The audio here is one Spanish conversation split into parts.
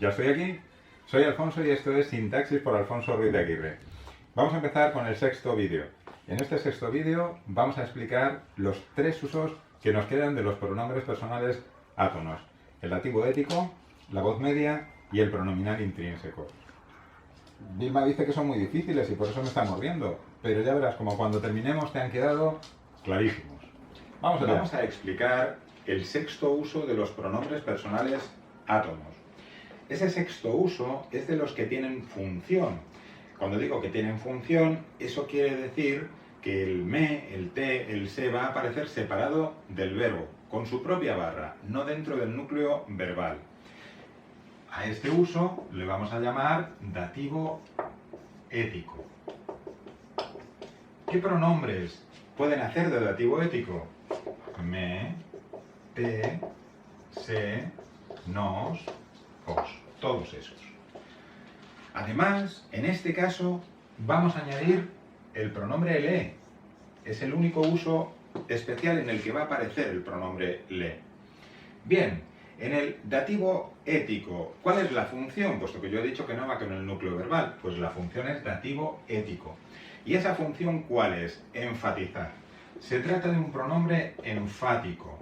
Ya estoy aquí, soy Alfonso y esto es Sintaxis por Alfonso Ruiz de Aguirre. Vamos a empezar con el sexto vídeo. En este sexto vídeo vamos a explicar los tres usos que nos quedan de los pronombres personales átonos: el dativo ético, la voz media y el pronominal intrínseco. Vilma dice que son muy difíciles y por eso me está mordiendo, pero ya verás como cuando terminemos te han quedado clarísimos. Vamos a explicar el sexto uso de los pronombres personales átonos. Ese sexto uso es de los que tienen función. Cuando digo que tienen función, eso quiere decir que el me, el te, el se va a aparecer separado del verbo, con su propia barra, no dentro del núcleo verbal. A este uso le vamos a llamar dativo ético. ¿Qué pronombres pueden hacer de dativo ético? Me, te, se, nos, os. Todos esos. Además, en este caso, vamos a añadir el pronombre le. Es el único uso especial en el que va a aparecer el pronombre le. Bien, en el dativo ético, ¿cuál es la función? Puesto que yo he dicho que no va con el núcleo verbal, pues la función es dativo ético. ¿Y esa función cuál es? Enfatizar. Se trata de un pronombre enfático,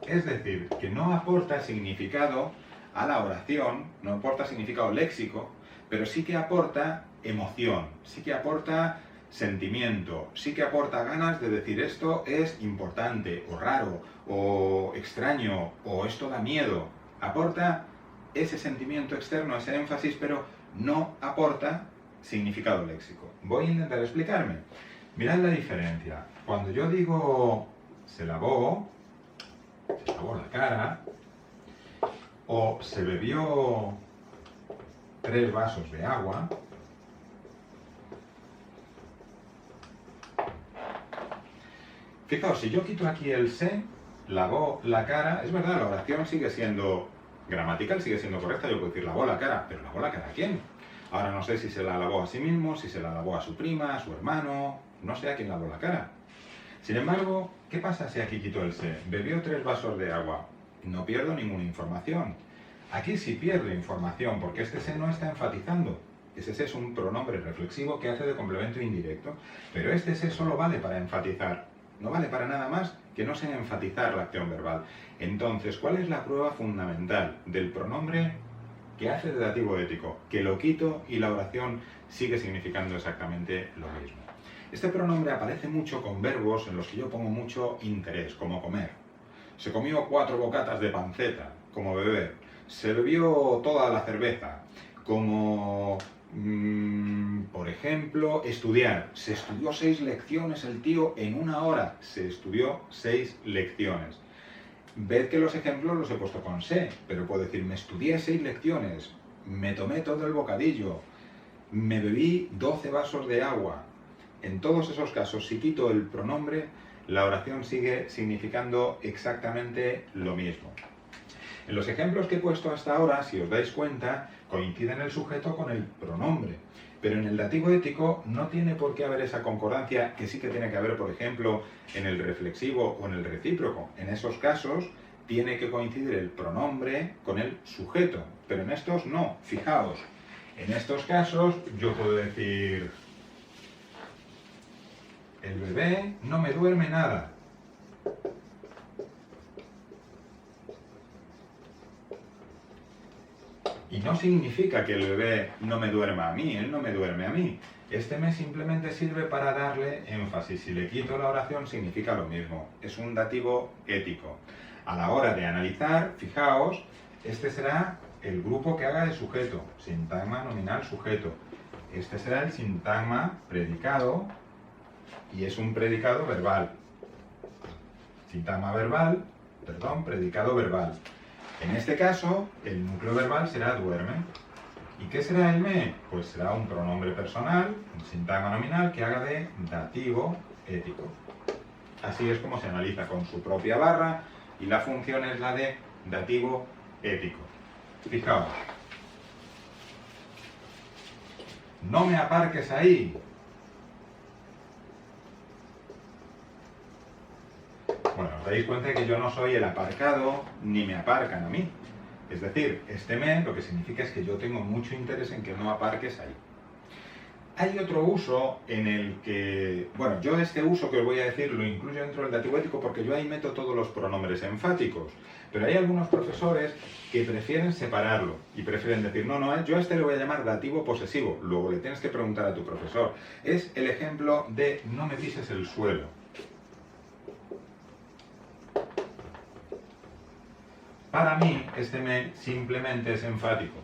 es decir, que no aporta significado a la oración, no aporta significado léxico, pero sí que aporta emoción, sí que aporta sentimiento, sí que aporta ganas de decir esto es importante, o raro, o extraño, o esto da miedo. Aporta ese sentimiento externo, ese énfasis, pero no aporta significado léxico. Voy a intentar explicarme. Mirad la diferencia. Cuando yo digo se lavó la cara, o se bebió 3 vasos de agua, fijaos, si yo quito aquí el se, lavó la cara, es verdad, la oración sigue siendo gramatical, sigue siendo correcta, yo puedo decir lavó la cara, pero ¿lavó la cara a quién? Ahora no sé si se la lavó a sí mismo, si se la lavó a su prima, a su hermano, no sé a quién lavó la cara. Sin embargo, ¿qué pasa si aquí quito el se? Bebió 3 vasos de agua. No pierdo ninguna información. Aquí sí pierdo información porque este se no está enfatizando. Ese se es un pronombre reflexivo que hace de complemento indirecto, pero este se solo vale para enfatizar. No vale para nada más que no sea enfatizar la acción verbal. Entonces, ¿cuál es la prueba fundamental del pronombre que hace de dativo ético? Que lo quito y la oración sigue significando exactamente lo mismo. Este pronombre aparece mucho con verbos en los que yo pongo mucho interés, como comer. Se comió 4 bocatas de panceta, como beber. Se bebió toda la cerveza, como, por ejemplo, estudiar. Se estudió 6 lecciones el tío en 1 hora. Se estudió 6 lecciones. Ved que los ejemplos los he puesto con se, pero puedo decir me estudié 6 lecciones, me tomé todo el bocadillo, me bebí 12 vasos de agua. En todos esos casos, si quito el pronombre, la oración sigue significando exactamente lo mismo. En los ejemplos que he puesto hasta ahora, si os dais cuenta, coinciden el sujeto con el pronombre. Pero en el dativo ético no tiene por qué haber esa concordancia que sí que tiene que haber, por ejemplo, en el reflexivo o en el recíproco. En esos casos tiene que coincidir el pronombre con el sujeto, pero en estos no. Fijaos, en estos casos yo puedo decir el bebé no me duerme nada. Y no significa que el bebé no me duerma a mí, él no me duerme a mí. Este me simplemente sirve para darle énfasis. Si le quito la oración significa lo mismo. Es un dativo ético. A la hora de analizar, fijaos, este será el grupo que haga de sujeto. Sintagma, nominal, sujeto. Este será el sintagma predicado y es un predicado verbal. Sintagma verbal, perdón, predicado verbal. En este caso, el núcleo verbal será duerme. ¿Y qué será el me? Pues será un pronombre personal, un sintagma nominal que haga de dativo ético. Así es como se analiza con su propia barra y la función es la de dativo ético. Fijaos. No me aparques ahí. Bueno, os dais cuenta que yo no soy el aparcado, ni me aparcan a mí. Es decir, este me lo que significa es que yo tengo mucho interés en que no aparques ahí. Hay otro uso en el que, bueno, yo este uso que os voy a decir lo incluyo dentro del dativo ético porque yo ahí meto todos los pronombres enfáticos, pero hay algunos profesores que prefieren separarlo y prefieren decir, no, yo a este le voy a llamar dativo posesivo, luego le tienes que preguntar a tu profesor. Es el ejemplo de no me pises el suelo. Para mí, este me simplemente es enfático,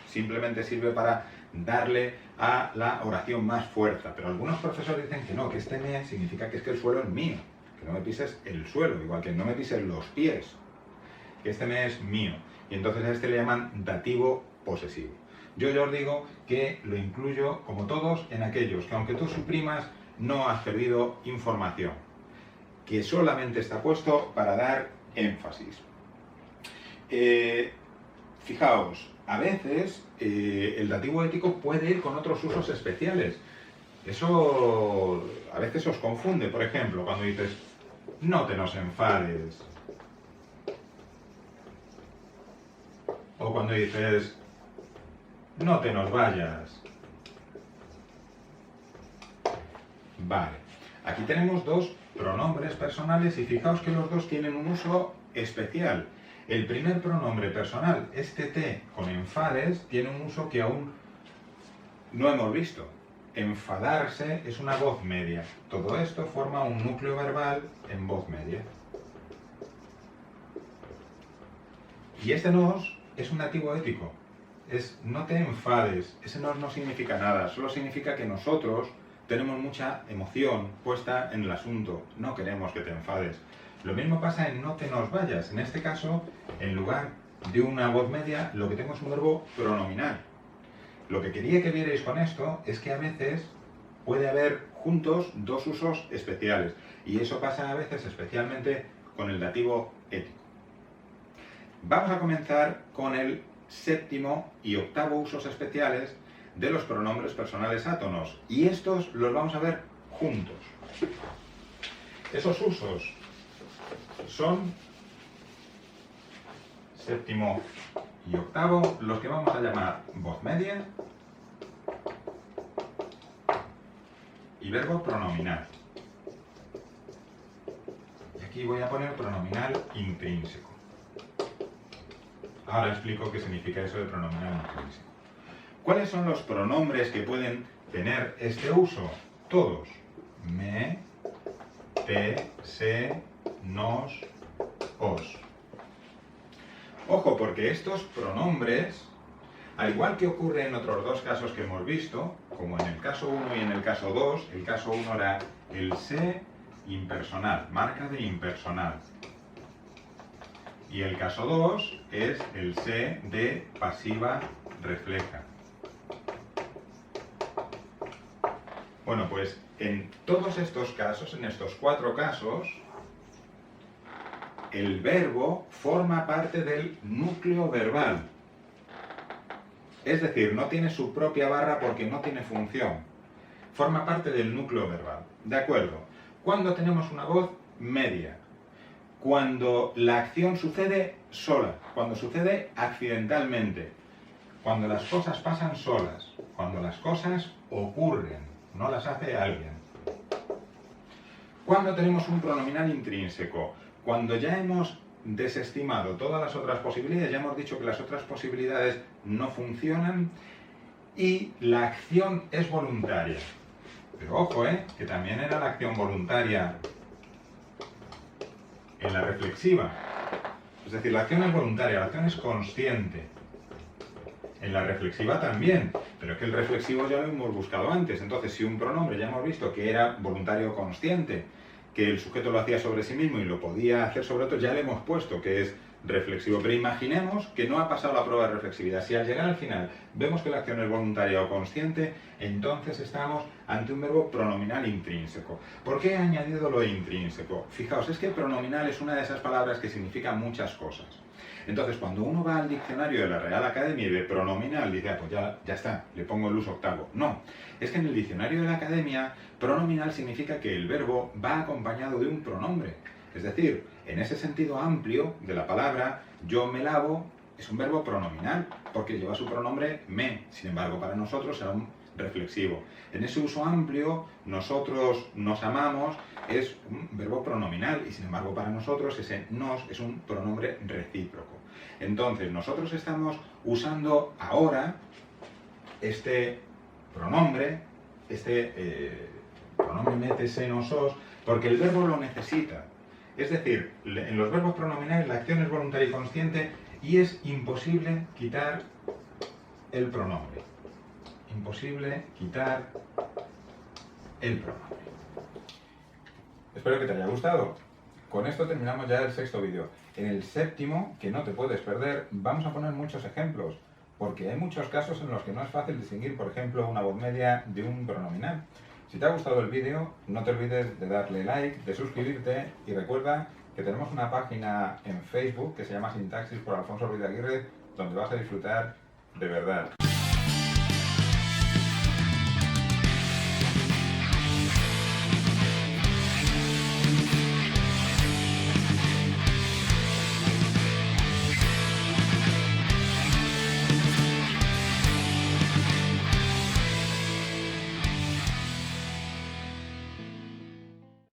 simplemente sirve para darle a la oración más fuerza, pero algunos profesores dicen que no, que este me significa que es que el suelo es mío, que no me pises el suelo, igual que no me pises los pies, que este me es mío, y entonces a este le llaman dativo posesivo. Yo ya os digo que lo incluyo, como todos, en aquellos que aunque tú suprimas, no has perdido información, que solamente está puesto para dar énfasis. Fijaos, a veces el dativo ético puede ir con otros usos especiales. Eso a veces os confunde. Por ejemplo, cuando dices, no te nos enfades. O cuando dices, no te nos vayas. Vale, aquí tenemos dos pronombres personales y fijaos que los dos tienen un uso especial. El primer pronombre personal, este te con enfades, tiene un uso que aún no hemos visto. Enfadarse es una voz media. Todo esto forma un núcleo verbal en voz media. Y este nos es un dativo ético. Es no te enfades. Ese nos no significa nada. Solo significa que nosotros tenemos mucha emoción puesta en el asunto. No queremos que te enfades. Lo mismo pasa en no te nos vayas. En este caso, en lugar de una voz media, lo que tengo es un verbo pronominal. Lo que quería que vierais con esto es que a veces puede haber juntos dos usos especiales. Y eso pasa a veces especialmente con el dativo ético. Vamos a comenzar con el séptimo y octavo usos especiales de los pronombres personales átonos. Y estos los vamos a ver juntos. Esos usos son séptimo y octavo, los que vamos a llamar voz media y verbo pronominal. Y aquí voy a poner pronominal intrínseco. Ahora explico qué significa eso de pronominal intrínseco. ¿Cuáles son los pronombres que pueden tener este uso? Todos. Me, te, se, nos, os. Ojo, porque estos pronombres, al igual que ocurre en otros dos casos que hemos visto, como en el caso 1 y en el caso 2, el caso 1 era el se impersonal, marca de impersonal. Y el caso 2 es el se de pasiva refleja. Bueno, pues en todos estos casos, en estos 4 casos, el verbo forma parte del núcleo verbal. Es decir, no tiene su propia barra porque no tiene función. Forma parte del núcleo verbal. ¿De acuerdo? Cuando tenemos una voz media, cuando la acción sucede sola, cuando sucede accidentalmente, cuando las cosas pasan solas, cuando las cosas ocurren, no las hace alguien. Cuando tenemos un pronominal intrínseco, cuando ya hemos desestimado todas las otras posibilidades, ya hemos dicho que las otras posibilidades no funcionan y la acción es voluntaria. Pero ojo, que también era la acción voluntaria en la reflexiva. Es decir, la acción es voluntaria, la acción es consciente. En la reflexiva también, pero es que el reflexivo ya lo hemos buscado antes. Entonces, si un pronombre ya hemos visto que era voluntario o consciente, que el sujeto lo hacía sobre sí mismo y lo podía hacer sobre otro, ya le hemos puesto que es reflexivo. Pero imaginemos que no ha pasado la prueba de reflexividad. Si al llegar al final vemos que la acción es voluntaria o consciente, entonces estamos ante un verbo pronominal intrínseco. ¿Por qué he añadido lo intrínseco? Fijaos, es que pronominal es una de esas palabras que significa muchas cosas. Entonces, cuando uno va al diccionario de la Real Academia y ve pronominal, dice, pues ya está, le pongo el uso octavo. No, es que en el diccionario de la Academia, pronominal significa que el verbo va acompañado de un pronombre. Es decir, en ese sentido amplio de la palabra, yo me lavo, es un verbo pronominal, porque lleva su pronombre me. Sin embargo, para nosotros será un reflexivo. En ese uso amplio, nosotros nos amamos es un verbo pronominal y sin embargo para nosotros ese nos es un pronombre recíproco. Entonces, nosotros estamos usando ahora este pronombre, pronombre mete, se, nos, os, porque el verbo lo necesita. Es decir, en los verbos pronominales la acción es voluntaria y consciente y es imposible quitar el pronombre. Imposible quitar el pronombre. Espero que te haya gustado. Con esto terminamos ya el sexto vídeo. En el séptimo, que no te puedes perder, vamos a poner muchos ejemplos, porque hay muchos casos en los que no es fácil distinguir, por ejemplo, una voz media de un pronominal. Si te ha gustado el vídeo, no te olvides de darle like, de suscribirte y recuerda que tenemos una página en Facebook que se llama Sintaxis por Alfonso Ruiz de Aguirre, donde vas a disfrutar de verdad.